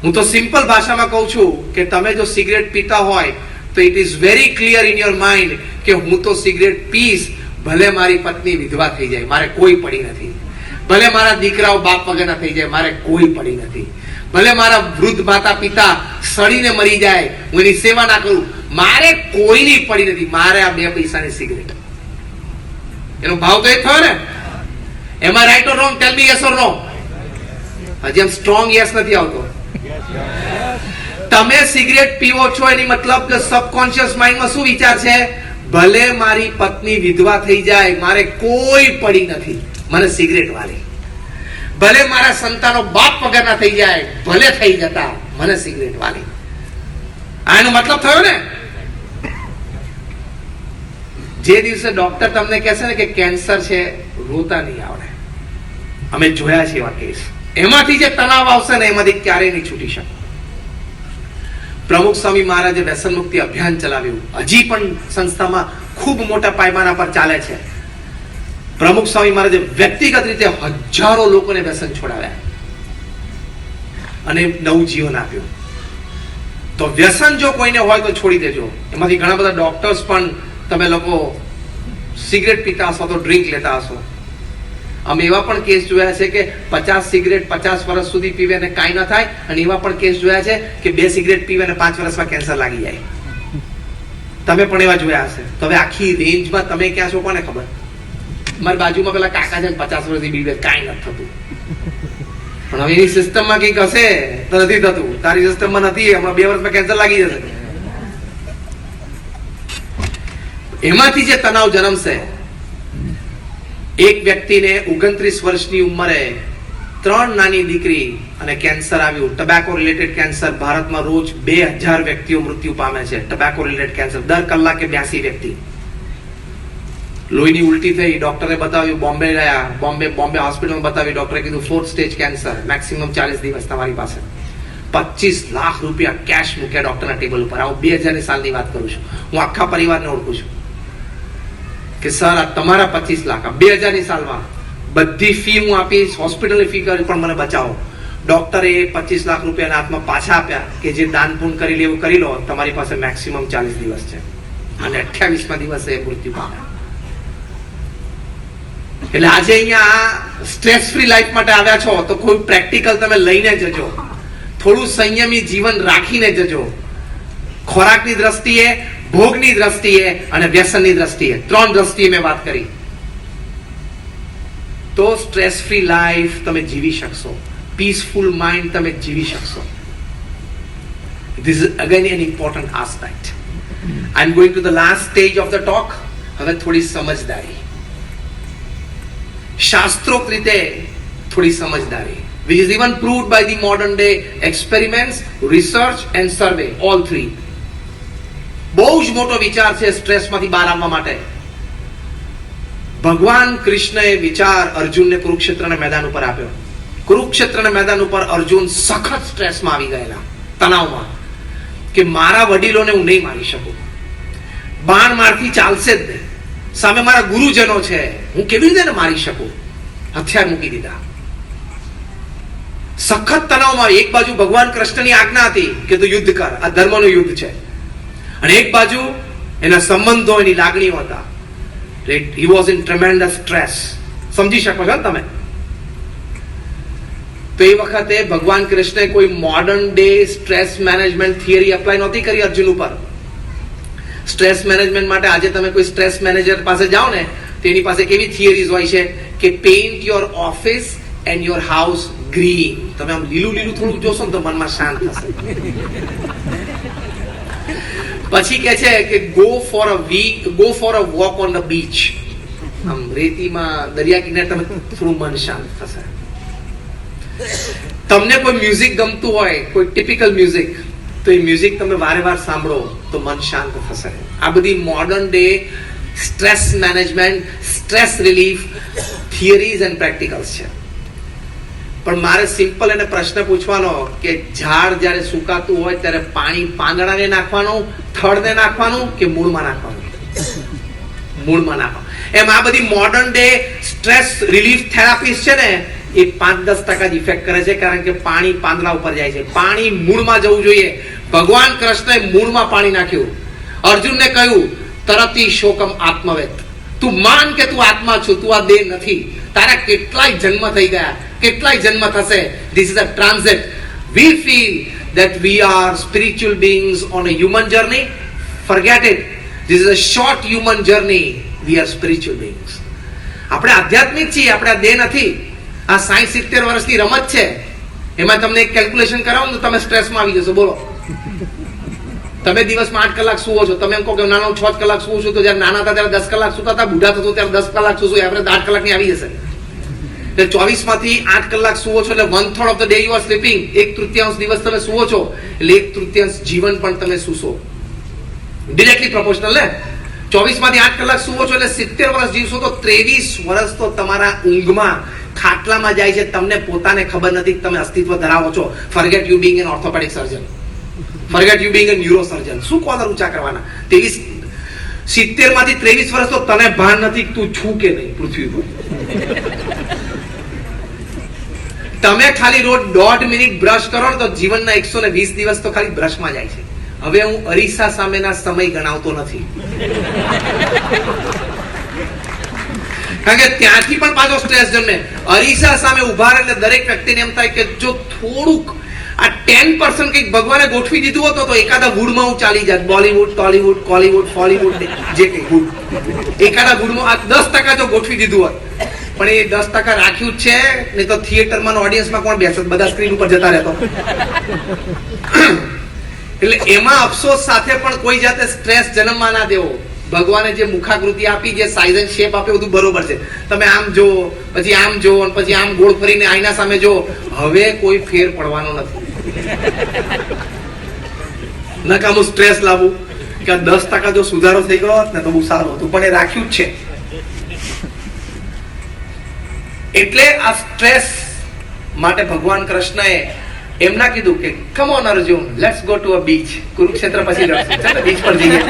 હું તો સિમ્પલ ભાષામાં કહું છું કે તમે જો સિગરેટ પીતા હોય તો it is very clear in your mind કે હું તો સિગરેટ પીશ, ભલે મારી પત્ની વિધવા થઈ જાય, મારે કોઈ પડી નથી. ભલે મારા દીકરાઓ બાપ વગરના થઈ જાય, મારે કોઈ પડી નથી. ભલે મારા વૃદ્ધ માતા પિતા સડીને મરી જાય, હું એની સેવા ના કરું, મારે કોઈની પડી નથી. મારે આ 2 પૈસાની સિગરેટ. એનો ભાવ તો એ થયો ને. Am I right or wrong? Tell me yes or no. હજી આમ સ્ટ્રોંગ યસ નથી આવતો. તમે સિગરેટ પીવો છો એની મતલબ કે સબકોન્શિયસ માઇન્ડમાં શું વિચાર છે? ભલે મારી પત્ની વિધવા થઈ જાય, મારે કોઈ પડી નથી, મને સિગરેટ વાળી. ભલે મારા સંતાનો બાપ વગરના થઈ જાય, ભલે થઈ જતા, મને સિગરેટ વાળી. આનો મતલબ થયો ને. જે દિવસે ડોક્ટર તમને કહેશે ને કે કેન્સર છે, રોતા નહીં આવડે. અમે જોયા છે એવા કેસ. એમાંથી જે તણાવ આવશે ને, એમાંથી ક્યારેય નહીં છૂટી શકે. પ્રમુખ સ્વામી મહારાજે વ્યસન મુક્તિ અભિયાન ચલાવ્યું, હજી પણ સંસ્થામાં ખૂબ મોટા પાયમાના પર ચાલે છે. પ્રમુખ સ્વામી મહારાજે વ્યક્તિગત રીતે હજારો લોકોને વ્યસન છોડાવ્યા અને નવું જીવન આપ્યું. તો વ્યસન જો કોઈને હોય તો છોડી દેજો. એમાંથી ઘણા બધા ડોક્ટર્સ પણ તમે લોકો સિગરેટ પીતા હશો તો ડ્રિંક લેતા હશો. અમે એવા પણ કેસ જોયા છે કે 50 સિગરેટ 50 વર્ષ સુધી પીવે અને કાંઈ ન થાય, અને એવા પણ કેસ જોયા છે કે 2 સિગરેટ પીવે અને 5 વર્ષમાં કેન્સર લાગી જાય. તમે પણ એવા જોયા હશે. તો હવે આખી રેન્જમાં તમે ક્યાં છો કોને ખબર? મારી બાજુમાં પેલા કાકા છે 50 વર્ષથી પીવે, કાંઈ નથી થતું. પણ હવે એની સિસ્ટમમાં કંઈક હશે તો નથી થતું. તારી સિસ્ટમમાં નથી, હમણાં 2 વર્ષમાં કેન્સર લાગી જશે. એમાંથી જે તણાવ જન્મશે, એક વ્યક્તિને 29 વર્ષની ઉંમરે 3 નાની દીકરી અને કેન્સર આવ્યું. ટબેકો રિલેટેડ કેન્સર. ભારતમાં રોજ 2000 વ્યક્તિઓ મૃત્યુ પામે છે ટબેકો રિલેટેડ કેન્સર. દર કલાકે 82 વ્યક્તિ. લોહીની ઉલટી થઈ, ડોક્ટરે બતાવ્યું, બોમ્બે ગયા, બોમ્બે હોસ્પિટલમાં બતાવ્યું, ડોક્ટરે કીધું 4th સ્ટેજ કેન્સર, મેક્સિમમ 40 દિવસ તમારી પાસે. 25 લાખ રૂપિયા કેશ મૂક્યા ડોક્ટરના ટેબલ ઉપર. હું 2000 સાલની વાત કરું છું. હું આખા પરિવારને ઓળખું છું કે સર આ તમારા 25 લાખ 2000 સાલમાં બધી ફી હું આપીશ, હોસ્પિટલની ફી કરી પણ મને બચાવો. ડોક્ટરે 25 લાખ રૂપિયાના હાથમાં પાછા આપ્યા કે જે દાન પૂન કરી લેવું કરી લો, તમારી પાસે મેક્સિમમ 40 દિવસ છે. અને 28મા દિવસે મૃત્યુ પામ્યા. એટલે આજે અહીંયા સ્ટ્રેસ ફ્રી લાઈફ માટે આવ્યા છો તો કોઈ પ્રેક્ટિકલ તમે લઈને જજો. થોડું સંયમી જીવન રાખીને જજો. ખોરાકની દ્રષ્ટિએ, ભોગની દ્રષ્ટિએ અને વ્યસનની દ્રષ્ટિએ, 3 દ્રષ્ટિએ મેં વાત કરી. તો સ્ટ્રેસ ફ્રી લાઈફ તમે જીવી શકશો. પીસફુલ માઇન્ડ તમે જીવી શકશો. This is again an important aspect. I'm going to the last stage of the talk. હવે થોડી સમજદારી, શાસ્ત્રોક્ત રીતે થોડી સમજદારી, which is even proved by the modern day experiments, research and survey, all 3. બહુ જ મોટો વિચાર છે સ્ટ્રેસમાંથી બહાર આવવા માટે. ભગવાન કૃષ્ણએ વિચાર અર્જુનને કુરુક્ષેત્રના મેદાન ઉપર આપ્યો. કુરુક્ષેત્રના મેદાન ઉપર અર્જુન સખત સ્ટ્રેસમાં આવી ગયેલા, તણાવમાં, કે મારા વડીલોને હું નહીં મારી શકું, બાણ મારથી ચાલશે જ નહીં, સામે મારા ગુરુજનો છે, હું કેવી રીતે મારી શકું? હથિયાર મૂકી દીધા. સખત તણાવમાં. એક બાજુ ભગવાન કૃષ્ણની આજ્ઞા હતી કે તું યુદ્ધ કર, આ ધર્મનું યુદ્ધ છે, અને એક બાજુ એના સંબંધો, એની લાગણીઓ હતા. He was in tremendous stress. સમજી શકો છો તમે? તો એ વખતે ભગવાન કૃષ્ણે કોઈ modern day stress management theory apply નહોતી કરી અર્જુન ઉપર. સ્ટ્રેસ મેનેજમેન્ટ માટે આજે તમે કોઈ સ્ટ્રેસ મેનેજર પાસે જાઓ ને, તેની પાસે કેવી થિયરીઝ હોય છે કે paint your office and your house green. તમે આમ લીલું લીલું થોડું જોશો ને તો મનમાં શાંત થશે. પછી કે છે કે go for a walk on the beach. આમ રેતીમાં, દરિયા કિનારે તમે થોડું મન શાંત થશે. તમને કોઈ મ્યુઝિક ગમતું હોય, કોઈ ટિપિકલ મ્યુઝિક, તો એ મ્યુઝિક તમે વારે વાર સાંભળો તો મન શાંત થશે. આ બધી modern day stress management, stress relief theories and practicals છે. પણ મારે સિમ્પલ એને પ્રશ્ન પૂછવાનો કે ઝાડ જ્યારે સુકાતું હોય ત્યારે પાણી પાંદડાને નાખવાનું, થડને નાખવાનું કે મૂળમાં નાખવાનું? મૂળમાં નાખવાનું. એમ આ બધી મોડર્ન ડે સ્ટ્રેસ રિલીફ થેરાપીસ છે ને, એ 5-10% જ ઇફેક્ટ કરે છે, કારણ કે પાણી પાંદડા ઉપર જાય છે. પાણી મૂળમાં જવું જોઈએ. ભગવાન કૃષ્ણએ મૂળમાં પાણી નાખ્યું. અર્જુનને કહ્યું તરતી શોકમ આત્મવેત. તું માન કે તું આત્મા છું, તું આ દેહ નથી. તારા કેટલાય જન્મ થઈ ગયા, કેટલાય જન્મ થશે. This is a transit. We feel that we are spiritual beings on a human journey. Forget it. This is a short human journey. We are spiritual beings. આપણે આધ્યાત્મિક છીએ, આપણે આ દેહ નથી. આ 60-70 વર્ષની રમત છે. એમાં તમને એક કેલ્ક્યુલેશન કરાવો તો તમે સ્ટ્રેસમાં આવી જશો. બોલો, તમે દિવસમાં 8 કલાક સુવો છો, તમે એમ કહો કે નાનો 6 કલાક સુવું છું, તો જયારે નાના હતા ત્યારે 10 કલાક સુતા હતા, બુઢા થતો ત્યારે 10 કલાક સુશું, એવરેજ 8 કલાકની આવી જશે. એટલે 24માંથી 8 કલાક સુવો છો એટલે 1/3 of the day you are sleeping. 1/3 દિવસ તમે સુવો છો એટલે 1/3 જીવન પણ તમે સૂશો. ડિરેક્ટલી પ્રોપોર્શનલ ને. 24માંથી 8 કલાક સુવો છો એટલે 70 વર્ષ જીવશો, તો 23 વર્ષ તો તમારા ઊંઘમાં, ખાટલામાં જાય છે. તમને પોતાને ખબર નથી કે તમે અસ્તિત્વ ધરાવો છો. Forget you being an orthopaedic surgeon, forget you being a neuro surgeon. શું કોલર ઊંચા કરવાના? 70માંથી 23 વર્ષ તો તને ભાન નથી તું છું કે નહીં પૃથ્વી પર. તમે ખાલી રોજ 1.5 મિનિટ બ્રશ કરો ને તો જીવનના 120 દિવસ તો ખાલી બ્રશમાં જાય છે. હવે હું અરીસા સામેના સમય ગણાવતો નથી, કારણ કે ત્યાંથી પણ પાછો સ્ટ્રેસ જન્મે. અરીસા સામે ઉભા રહે એટલે દરેક વ્યક્તિને એમ થાય કે જો થોડુંક આ 10% કંઈક ભગવાને ગોઠવી દીધું હોત તો એકાદા વુડમાં હું ચાલી જાત. બોલીવુડ, ટોલીવુડ, કોલીવુડ, ફોલીવુડ, જે કંઈ વુડ, એકાદા વુડમાં આ 10% જો ગોઠવી દીધું હોત. પણ એ 10% રાખ્યું જ છે, નહીં તો થિયેટરમાં ઓડિયન્સમાં કોણ બેસે? બધા સ્ક્રીન ઉપર જતા રહેતો. એટલે એમાં અફસોસ સાથે પણ કોઈ જાતે સ્ટ્રેસ જન્મવા ના દેવો. ભગવાને જે મુખાકૃતિ આપી, જે સાઇઝ એન્ડ શેપ આપી, બધું બરોબર છે. તમે આમ જો, પછી આમ જો, પછી આમ ગોળ ફરીને આઈના સામે જો, હવે કોઈ ફેર પડવાનો નથી. નકામું સ્ટ્રેસ લાવવું કે 10% જો સુધારો થઈ ગયો હોત ને તો બહુ સારું હતું, પણ એ રાખ્યું જ છે. એટલે આ સ્ટ્રેસ માટે ભગવાન કૃષ્ણએ એમના કીધું કે come on Arjun, let's go to a beach. Kurukshetra પછી લડશું, ચાલો બીચ પર જઈએ.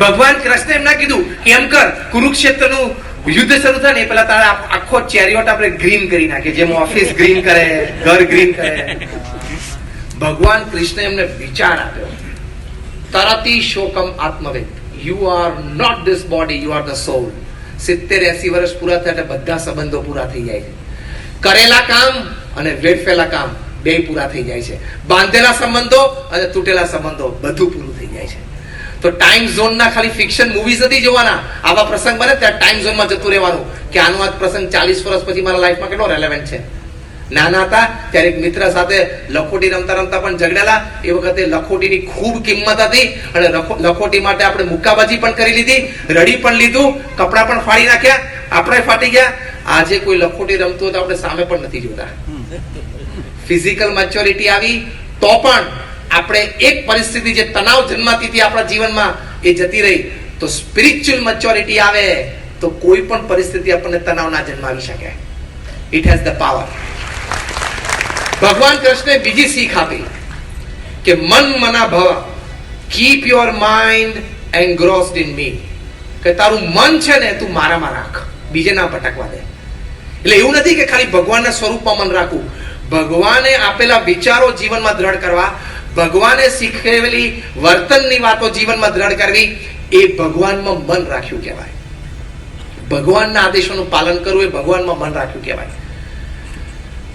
ભગવાન કૃષ્ણ એમના કીધું કે એમ કર, કુરુક્ષેત્રનું યુદ્ધ શરૂ થાય ને એ પેલા તારા આખો ચેરિયોટ આપણે ગ્રીન કરી નાખીએ, જેમ ઓફિસ ગ્રીન કરે, ઘર ગ્રીન કરે. ભગવાન કૃષ્ણ એમને વિચાર આપ્યો, તરતી શોકમ આત્મવેદ, you are not this body, you are the soul. 70-80 વર્ષ પૂરા થયા એટલે બધા સંબંધો પૂરા થઈ જાય છે. કરેલા કામ અને વેડફેલા કામ બે પૂરા થઈ જાય છે. બાંધેલા સંબંધો અને તૂટેલા સંબંધો બધું પૂરું થઈ જાય છે. તો ટાઈમ ઝોન ના ખાલી ફિક્શન મૂવીઝ નથી જોવાના. આવા પ્રસંગ બને ત્યારે ટાઈમ ઝોન માં જતું રહેવાનું કે આનો આ પ્રસંગ 40 વર્ષ પછી મારા લાઈફમાં કેટલો રેલેવન્ટ છે. નાના હતા ત્યારે એક મિત્ર સાથે લખોટી રમતા રમતા પણ ઝઘડેલા. એ વખતે લખોટીની ખૂબ કિંમત હતી અને લખોટી માટે આપણે મુક્કાબાજી પણ કરી લીધી, રડી પણ લીધું, કપડા પણ ફાડી નાખ્યા, આપણે ફાટી ગયા. આજે કોઈ લખોટી રમતું હોય તો આપણે સામે પણ નથી જોતા. ફિઝિકલ મેચ્યોરિટી આવી તો પણ આપણે એક પરિસ્થિતિ જે તણાવ જન્માતી હતી આપણા જીવનમાં એ જતી રહી. તો સ્પિરિચ્યુઅલ મેચ્યોરિટી આવે તો કોઈ પણ પરિસ્થિતિ આપણને તણાવ ના જન્માવી શકે. It has the power. ભગવાન કૃષ્ણે બીજી શીખ આપી કે મન મના ભવ, keep your mind engrossed in me. કે તારું મન છે ને તું મારામાં રાખ, બીજે ના ભટકવા દે. એટલે એવું નથી કે ખાલી ભગવાનના સ્વરૂપમાં મન રાખવું. ભગવાને આપેલા વિચારો જીવનમાં દ્રઢ કરવા, ભગવાને શીખવેલી વર્તનની વાતો જીવનમાં દ્રઢ કરવી, એ ભગવાનમાં મન રાખ્યું કહેવાય. ભગવાનના આદેશોનું પાલન કરવું એ ભગવાનમાં મન રાખ્યું કહેવાય.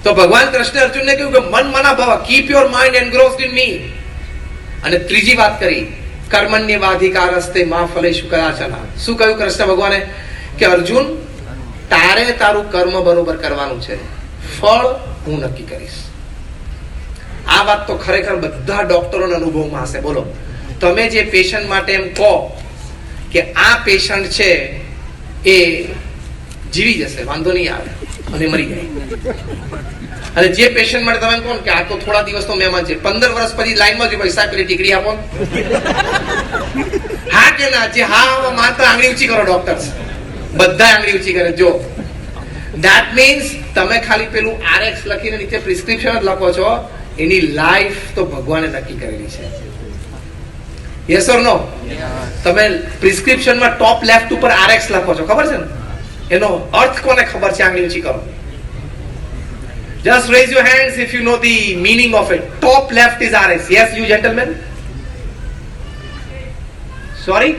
તો ભગવાન કૃષ્ણ અર્જુનને કહ્યું કે મન મના ભવ, keep your mind engrossed in me. અને ત્રીજી વાત કરી, કર્મણ્યવાધિકારસ્તે મા ફલેષુ કદાચન. શું કહ્યું કૃષ્ણ ભગવાને? કે અર્જુન, તારે તારું કર્મ બરોબર કરવાનું છે, ફળ હું નક્કી કરીશ. આ વાત તો ખરેખર બધા ડોક્ટરોના અનુભવમાં હશે. બોલો, તમે જે પેશન્ટ માટે એમ કહો કે આ પેશન્ટ છે એ જીવી જશે, વાંધો નહીં આવે, અને મરી જાય, અને જે પેશન્ટ માટે તમે કહો કે આ તો થોડા દિવસનો મહેમાન છે, 15 વર્ષ પછી લાઈનમાં જ પૈસા પેલી ટીકડી આપો, હા કે ના? જે હા માત્ર આંગળી ઊંચી કરો. ડોક્ટર્સ બધા આંગળી ઊંચી કરે. જો ધેટ મીન્સ તમે ખાલી પેલું RX લખીને નીચે પ્રિસ્ક્રિપ્શન જ લખો છો, એની લાઈફ તો ભગવાને નક્કી કરેલી છે. યસ ઓર નો? તમે પ્રિસ્ક્રિપ્શનમાં ટોપ લેફ્ટ ઉપર RX લખો છો, ખબર છે ને? એનો અર્થ કોને ખબર છે? આંગળી ઊંચી કરો. Just raise your hands if you know the meaning of it. Top left is RX. Yes, you gentlemen? Sorry?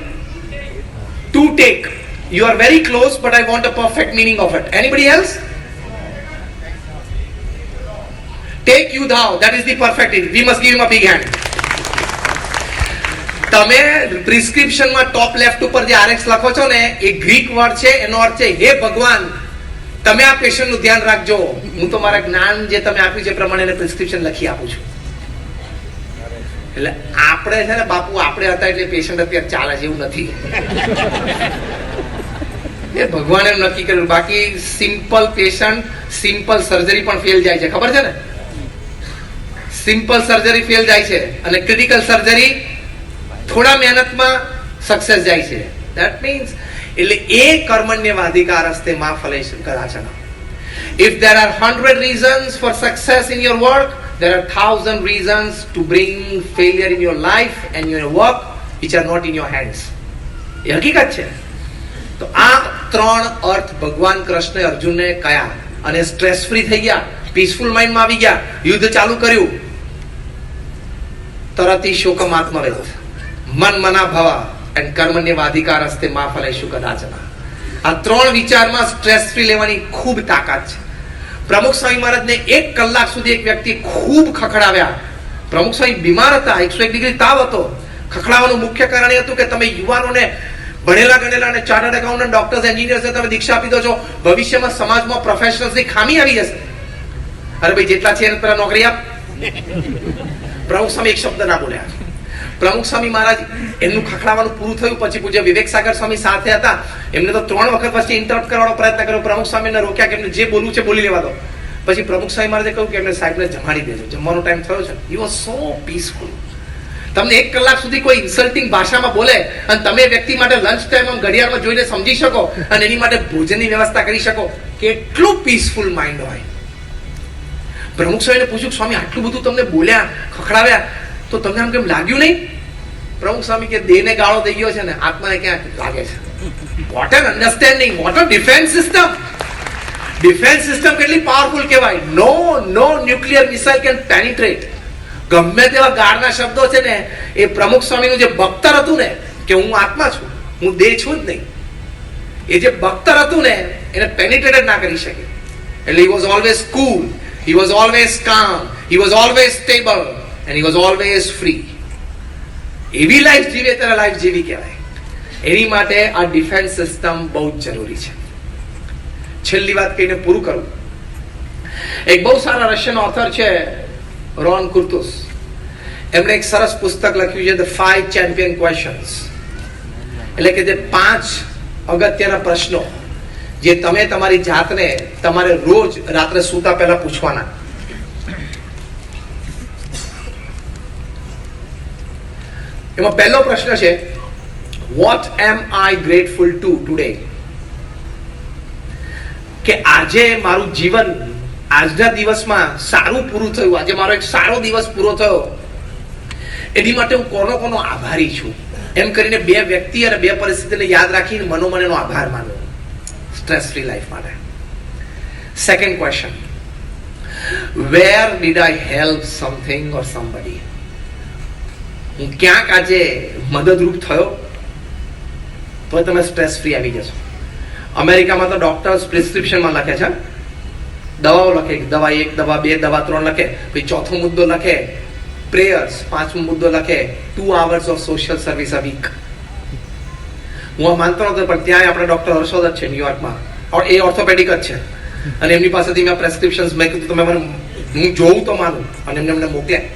To take. You are very close, but I want a perfect meaning of it. Anybody else? Take you thou. That is the perfect. We must give him a big hand. તમે પ્રિસ્ક્રિપ્શનમાં ટોપ left ઉપર જે RX લખો છો ને, એ Greek word છે. એનો અર્થ છે હે ભગવાન, તમે આ પેશન્ટનું ધ્યાન રાખજો. હું તો મારા જ્ઞાન જે તમે આપ્યું છે પ્રમાણે એને પ્રિસ્ક્રિપ્શન લખી આપું છું. એટલે આપણે છે ને બાપુ, આપણે હતા એટલે પેશન્ટ અત્યારે ચાલે છે એવું નથી. એ ભગવાને નક્કી કર્યું. બાકી સિમ્પલ પેશન્ટ સિમ્પલ સર્જરી પણ ફેલ જાય છે, ખબર છે ને? સિમ્પલ સર્જરી ફેલ જાય છે અને ક્રિટિકલ સર્જરી થોડા મહેનતમાં સક્સેસ જાય છે. ધેટ મીન્સ એટલે એ કર્મણ્યવાધિકારસ્તે મા ફલેષુ કદાચન. If there are 100 reasons for success in your work, there are 1000 reasons to bring failure in your life and your work which are not in your hands. એ હકીકત છે. તો આ ત્રણ અર્થ ભગવાન કૃષ્ણે અર્જુનને કયા, અને સ્ટ્રેસ ફ્રી થઈ ગયા, પીસફુલ માઇન્ડમાં આવી ગયા, યુદ્ધ ચાલુ કર્યું. તરતી શોકમાત્મવેદ મન મના ભવા એન્ડ કર્મણ્યવાધિકાર હસ્તે મા ફલેષુ કદાચના. આ ત્રણ વિચારમાં સ્ટ્રેસ ફ્રી લેવાની ખૂબ તાકાત છે. પ્રમુખ સ્વામી મહારાજને 1 કલાક સુધી એક વ્યક્તિ ખૂબ ખખડાવ્યા. પ્રમુખ સ્વામી બીમાર હતા, 101 ડિગ્રી તાવ હતો. ખખડાવવાનું મુખ્ય કારણ એ હતું કે તમે યુવાનોને ભણેલા ગણેલા અને ચાર્ટર્ડ એકાઉન્ટન્ટ, ડોક્ટર્સ, એન્જિનિયર્સ તમે દીક્ષા આપી દો છો, ભવિષ્યમાં સમાજમાં પ્રોફેશનલ્સની ખામી આવી જશે. અરે ભાઈ જેટલા છે એને પેલા નોકરી આપ. પ્રમુખ સ્વામી એક શબ્દ ના બોલ્યા. પ્રમુખ સ્વામી મહારાજ એમનું ખખડાવવાનું પૂરું થયું પછી પૂજ્ય વિવેક સાગર સ્વામી સાથે હતા. એમને તો 3 વખત પછી ઇન્ટરપ્ટ કરવાનો પ્રયત્ન કર્યો. પ્રમુખ સ્વામીને રોક્યા કે એમને જે બોલવું છે બોલી લેવા દો. પછી પ્રમુખ સ્વામી મહારાજે કહ્યું કે એમને સાહેબને જમાડી દેજો, જમવાનો ટાઈમ થયો છે. He was so peaceful. તમને 1 કલાક સુધી કોઈ ઇન્સલ્ટિંગ ભાષામાં બોલે અને તમે વ્યક્તિ માટે લંચ ટાઈમ ઘડિયાળમાં જોઈને સમજી શકો અને એની માટે ભોજનની વ્યવસ્થા કરી શકો, કેટલું પીસફુલ માઇન્ડ હોય. પ્રમુખ સ્વામીને પૂછ્યું સ્વામી આટલું બધું તમને બોલ્યા, ખખડાવ્યા, તો તમને આમ કેમ લાગ્યું નહીં? પ્રમુખ સ્વામી કે દેહને ગાળો થઈ ગયો છે ને આત્માને ક્યાં લાગે છે. What an understanding, what a defence system. Defence system કેટલી પાવરફુલ કહેવાય. નો ન્યુક્લિયર મિસાઇલ કેન પેનિટ્રેટ. ગમે તેવા ગાળના શબ્દો છે ને, એ પ્રમુખ સ્વામીનું જે બખ્તર હતું ને કે હું આત્મા છું, હું દેહ છું જ નહીં, એ જે બખ્તર હતું ને એને પેનિટ્રેટ ના કરી શકે. એટલે he was always cool, he was always calm, he was always stable and he was always free. એવી લાઈફ જીવે ત્યારે લાઈફ જીવી કહેવાય. એની માટે આ ડિફેન્સ સિસ્ટમ બહુ જ જરૂરી છે. છેલ્લી વાત કહીને પૂરું કરું. એક બહુ સારા રશિયન ઓથર છે રોન કુર્તુસ. એમણે એક સરસ પુસ્તક લખ્યું છે ધ 5 ચેમ્પિયન ક્વેશ્ચન્સ. એટલે કે જે 5 અગત્યના પ્રશ્નો જે તમે તમારી જાતને તમારે રોજ રાત્રે સૂતા પહેલા પૂછવાના. એમાં પહેલો પ્રશ્ન છે વોટ એમ આઈ ગ્રેટફુલ ટુ ટુડે. કે આજે મારું જીવન આજના દિવસમાં સારું પૂરું થયું, આજે મારો એક સારો દિવસ પૂરો થયો, એની માટે હું કોનો આભારી છું. એમ કરીને 2 વ્યક્તિ અને 2 પરિસ્થિતિને યાદ રાખીને મનોમન એનો આભાર માનો સ્ટ્રેસ ફ્રી લાઈફ માટે. Second question, where did I help something or somebody. હું ક્યાંક આજે મદદરૂપ થયો, તો તમે સ્ટ્રેસ ફ્રી આવી જશો. અમેરિકામાં તો ડોક્ટર્સ પ્રિસ્ક્રિપ્શનમાં લખે છે, દવાઓ લખે, દવા 1, દવા 2, દવા 3 લખે, પછી ચોથો મુદ્દો લખે પ્રેયર્સ, 5મો મુદ્દો લખે 2 hours of social service a week. હું આ માનતો નતો, પણ ત્યાં આપણે ડોક્ટર હર્ષદ જ છે ન્યુયોર્કમાં, એ ઓર્થોપેડિક જ છે, અને એમની પાસેથી મેં પ્રેસ્ક્રિપ્શન્સ મેં કીધું તમે મને, હું જોઉં તો માનું, અને એમને મોકલ્યા.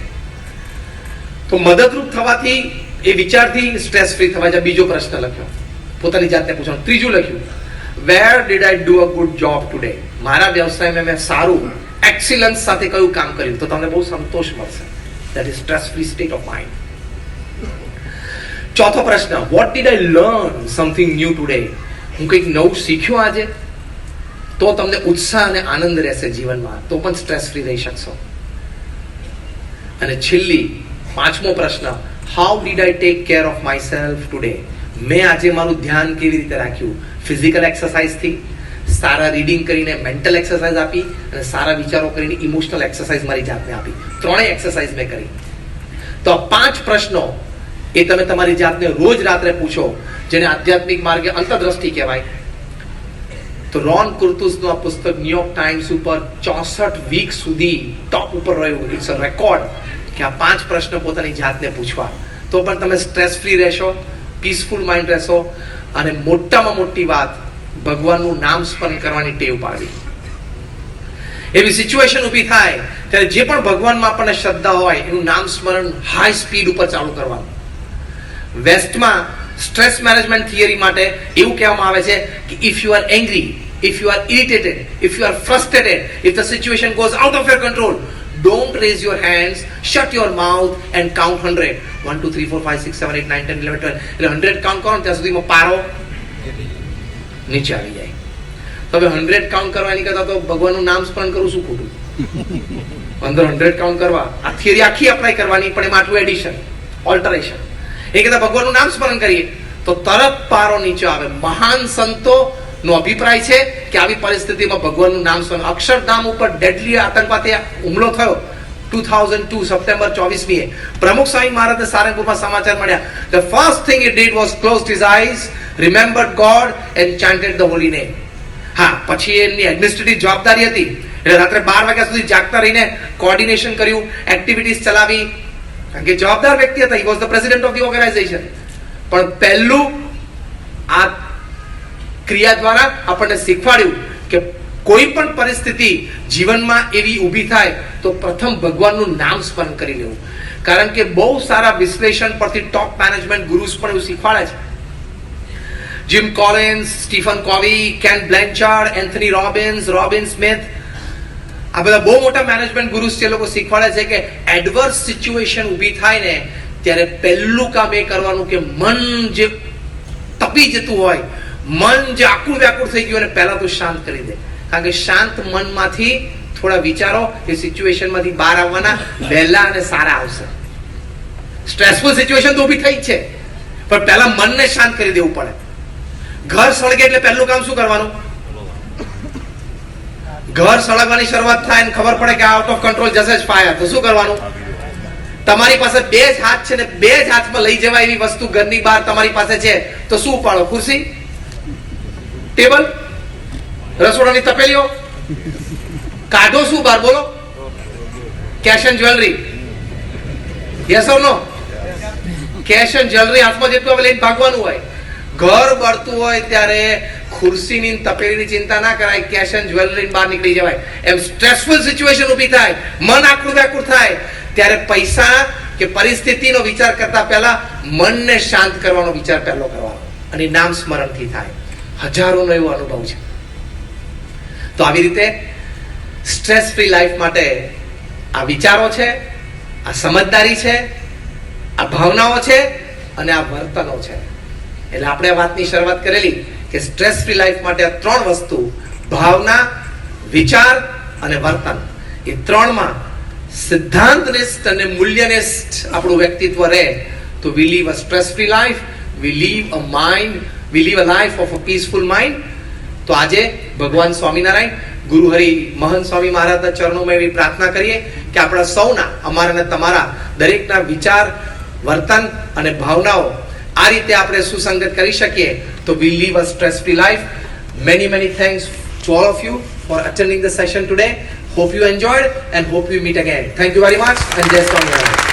તો મદદરૂપ થવાથી, એ વિચારથી સ્ટ્રેસ ફ્રી થવા જાય. બીજો પ્રશ્ન લખ્યો, પોતાની જાતને પૂછવાનું. ત્રીજું લખ્યું, where did I do a good job today. મારા વ્યવસાયમાં મેં સારું એક્સિલન્સ સાથે કયું કામ કર્યું, તો તમને બહુ સંતોષ મળશે. That is stress free state of mind. ચોથો પ્રશ્ન, what did I learn something new today. હું કંઈક નવું શીખ્યો આજે, તો તમને ઉત્સાહ અને આનંદ રહેશે જીવનમાં, તો પણ સ્ટ્રેસ ફ્રી રહી શકશો. અને છેલ્લી 5મો પ્રશ્ન, how did I take care of my self today. મેં આજે મારું ધ્યાન કેવી રીતે રાખ્યું. ફિઝિકલ એક્સરસાઇઝથી, સારા રીડિંગ કરીને મેન્ટલ એક્સરસાઇઝ આપી, અને સારા વિચારો કરીને ઇમોશનલ એક્સરસાઇઝ મારી જાતને આપી. 3 એક્સરસાઇઝ મેં કરી. તો 5 પ્રશ્નો એ તમે તમારી જાતને રોજ રાત્રે પૂછો, જેને આધ્યાત્મિક માર્ગે અંતર્દ્રષ્ટિ કહેવાય. તો રોન કુર્તુસનું આ પુસ્તક ન્યુયોર્ક ટાઈમ્સ ઉપર 64 વીક સુધી ટોપ ઉપર રહ્યું. ઇટ્સ અ રેકોર્ડ કે આ 5 પ્રશ્નો પોતાની જાતને પૂછવા, તો પણ તમે સ્ટ્રેસ ફ્રી રહેશો, પીસફુલ માઇન્ડ રહેશો. અને મોટામાં મોટી વાત, ભગવાનનું નામ સ્મરણ કરવાની ટેવ પાડવી. એવી સિચ્યુએશન ઊભી થાય ત્યારે જે પણ ભગવાનમાં આપણને શ્રદ્ધા હોય એનું નામ સ્મરણ હાઈ સ્પીડ ઉપર ચાલુ કરવાનું. વેસ્ટમાં સ્ટ્રેસ મેનેજમેન્ટ થિયરી માટે એવું કહેવામાં આવે છે કે if you are angry, if you are irritated, if you are frustrated, if the situation goes out of your control, don't raise your hands, shut your mouth and count 100. 1, 2, 3, 4, 5, 6, 7, 8, 9, 10, 11, 12. એટલે 100 count કરો ત્યાં સુધીમાં પારો નીચે આવી જાય. તો હવે 100 કાઉન્ટ કરવાની કરતા તો ભગવાનનું નામ સ્મરણ કરવું શું ખોટું? અંદર 100 કાઉન્ટ કરવા, આ થિયરી આખી એપ્લાય કરવાની, પણ એમાં આટલું એડિશન, ઓલ્ટરેશન. એ કહેતા ભગવાનનું નામ સ્મરણ કરીએ તો તરત પારો નીચે આવે. મહાન સંતો નો અભિપ્રાય છે કે આવી પરિસ્થિતિમાં ભગવાનનું નામ સ્મરણ. અક્ષરધામ ઉપર ડેડલી આતંકવાદી હુમલો થયો, 2002 સપ્ટેમ્બર 24મી પ્રમુખ સ્વામી મહારાજને સારંગપુરમાં સમાચાર મળ્યા. The first thing he did was closed his eyes, remembered God and chanted the holy name. હા, પછી એમની એડમિનિસ્ટ્રેટિવ જવાબદારી હતી એટલે રાત્રે 12 વાગ્યા સુધી જાગતા રહીને કોઓર્ડિનેશન કર્યું, એક્ટિવિટીઝ ચલાવી, કારણ કે જવાબદાર વ્યક્તિ હતા. He was the president of the organization. પણ પહેલું આ ક્રિયા દ્વારા આપણને શીખવાડ્યું કે કોઈ પણ પરિસ્થિતિ જીવનમાં એવી ઊભી થાય તો પ્રથમ ભગવાનનું નામ સ્મરણ કરી લેવું. કારણ કે બહુ સારા વિશ્લેષણ પરથી ટોપ મેનેજમેન્ટ ગુરુસ પણ એવું શીખવાડે છે. Jim Collins, Stephen Covey, Ken Blanchard, Anthony Robbins, Robin Smith, આ બધા બહુ મોટા મેનેજમેન્ટ ગુરુસ છે. લોકો શીખવાડે છે કે એડવર્સ સિચ્યુએશન ઊભી થાય ને ત્યારે પહેલું કામ એ કરવાનું કે મન જે તપી જતું હોય, મન જે આકુળ વ્યાકુળ થઈ ગયું એને પહેલા તો શાંત કરી દે. કારણ કે શાંત મનમાંથી થોડા વિચારો એ સિચ્યુએશનમાંથી બહાર આવવાના વહેલા અને સારા આવશે. સ્ટ્રેસફુલ સિચ્યુએશન તો ઊભી થઈ જ છે, પણ પહેલા મનને શાંત કરી દેવું પડે. ઘર સળગે એટલે પહેલું કામ શું કરવાનું? ઘર સળગવાની શરૂઆત થાય અને ખબર પડે કે આઉટ ઓફ કંટ્રોલ જશે જ ફાયર, તો શું કરવાનું? તમારી પાસે બે જ હાથ છે ને બે જ હાથમાં લઈ જવાય એવી વસ્તુ ઘરની બહાર તમારી પાસે છે, તો શું ઉપાડો? ખુરશી, ટેબલ, રસોડાની તપેલીઓ, કાઢો શું બહાર? બોલો. Cash and jewellery, yes or no? Cash and jewellery હાથમાં જેટલું લઈને ભાગવાનું હોય. ઘર બળતું હોય ત્યારે ખુરશીની તપેલીની ચિંતા ના કરાય, કેશ એન્ડ જ્વેલરી બહાર નીકળી જવાય. એમ સ્ટ્રેસફુલ સિચ્યુએશન ઊભી થાય, મન આકુળ વ્યાકુળ થાય ત્યારે પૈસા કે પરિસ્થિતિનો વિચાર કરતા પહેલા મનને શાંત કરવાનો વિચાર પહેલો કરવાનો, અને નામ સ્મરણથી થાય. હજારોનો એવો અનુભવ છે. તો આવી રીતે સ્ટ્રેસ ફ્રી લાઈફ માટે આ વિચારો છે, આ સમજદારી છે, આ ભાવનાઓ છે અને આ વર્તનો છે. એટલે આપણે આ વાતની શરૂઆત કરેલી કે સ્ટ્રેસ ફ્રી લાઈફ માટે આ ત્રણ વસ્તુ, ભાવના, વિચાર અને વર્તન, એ ત્રણમાં સિદ્ધાંતનિષ્ઠ અને મૂલ્યનિષ્ઠ આપણું વ્યક્તિત્વ રહે તો we live a stress free life, we live a life of a peaceful mind. તો આજે ભગવાન સ્વામિનારાયણ, ગુરુ હરિ મહંત સ્વામી મહારાજના ચરણોમાં એવી પ્રાર્થના કરીએ કે આપણા સૌના, અમારા અને તમારા દરેકના વિચાર, વર્તન અને ભાવનાઓ આ રીતે આપણે સુસંગત કરી શકીએ તો we live a stress free life. Many thanks to all of you for attending the session today. Hope you enjoyed and hope we meet again. Thank you very much and Jai Swaminarayan.